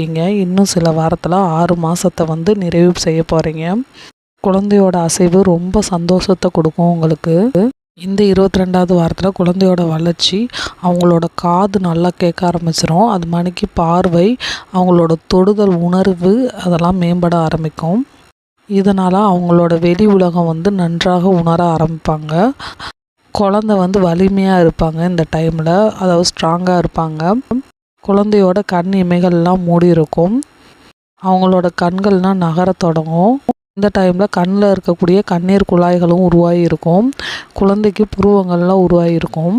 இருக்கீங்க. இன்னும் சில வாரத்தில் 6 மாதத்தை வந்து நிறைவு செய்ய போகிறீங்க. குழந்தையோட அசைவு ரொம்ப சந்தோஷத்தை கொடுக்கும் உங்களுக்கு. இந்த 22வது வாரத்தில் குழந்தையோட வளர்ச்சி, அவங்களோட காது நல்லா கேட்க ஆரம்பிச்சிடும். அது மணிக்கு பார்வை, அவங்களோட தொடுதல் உணர்வு அதெல்லாம் மேம்பட ஆரம்பிக்கும். இதனால் அவங்களோட வெளி உலகம் வந்து நன்றாக உணர ஆரம்பிப்பாங்க. குழந்தை வந்து வலிமையாக இருப்பாங்க இந்த டைமில், அதாவது ஸ்ட்ராங்காக இருப்பாங்க. குழந்தையோட கண் இமைகள்லாம் மூடி இருக்கும். அவங்களோட கண்கள்லாம் நகர தொடங்கும். இந்த டைமில் கண்ணில் இருக்கக்கூடிய கண்ணீர் குழாய்களும் உருவாகி இருக்கும். குழந்தைக்கு புருவங்கள்லாம் உருவாகி இருக்கும்.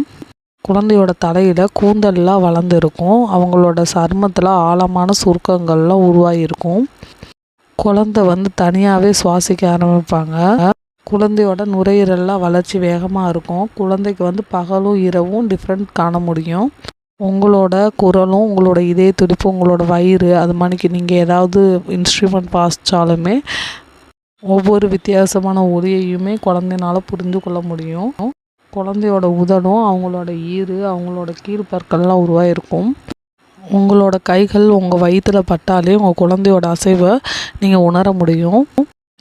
குழந்தையோட தலையில் கூந்தல்லாம் வளர்ந்து இருக்கும். அவங்களோட சருமத்தில் ஆழமான சுருக்கங்கள்லாம் உருவாகி இருக்கும். குழந்தை வந்து தனியாகவே சுவாசிக்க ஆரம்பிப்பாங்க. குழந்தையோட நுரையீரல்லாம் வளர்ச்சி வேகமாக இருக்கும். குழந்தைக்கு வந்து பகலும் இரவும் டிஃப்ரெண்ட் காண முடியும். உங்களோட குரலும், உங்களோட இதய துடிப்பு, உங்களோட வயிறு, அது மாதிரிக்கு நீங்கள் ஏதாவது இன்ஸ்ட்ருமெண்ட் வாசித்தாலுமே ஒவ்வொரு வித்தியாசமான ஒலியையுமே குழந்தைனால புரிந்து கொள்ள முடியும். குழந்தையோட உதடும், அவங்களோட ஈறு, அவங்களோட கீழ்ப்பற்கள்லாம் உருவாகிருக்கும். உங்களோட கைகள் உங்கள் வயிற்றில் பட்டாலே உங்கள் குழந்தையோட அசைவை நீங்கள் உணர முடியும்.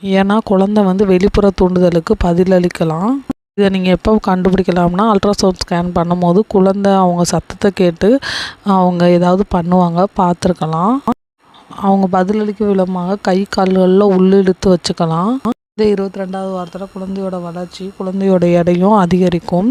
ஏன்னா குழந்தை வந்து வெளிப்புற தூண்டுதலுக்கு பதிலளிக்கலாம். இதை நீங்கள் எப்போ கண்டுபிடிக்கலாம்னா, அல்ட்ராசவுண்ட் ஸ்கேன் பண்ணும்போது குழந்தை அவங்க சத்தத்தை கேட்டு அவங்க ஏதாவது பண்ணுவாங்க, பார்த்துருக்கலாம். அவங்க பதிலளிக்க விதமாக கை கால்களில் உள்ளிழுத்து வச்சுக்கலாம். இந்த 22வது வாரத்தில் குழந்தையோட வளர்ச்சி, குழந்தையோட எடையும் அதிகரிக்கும்.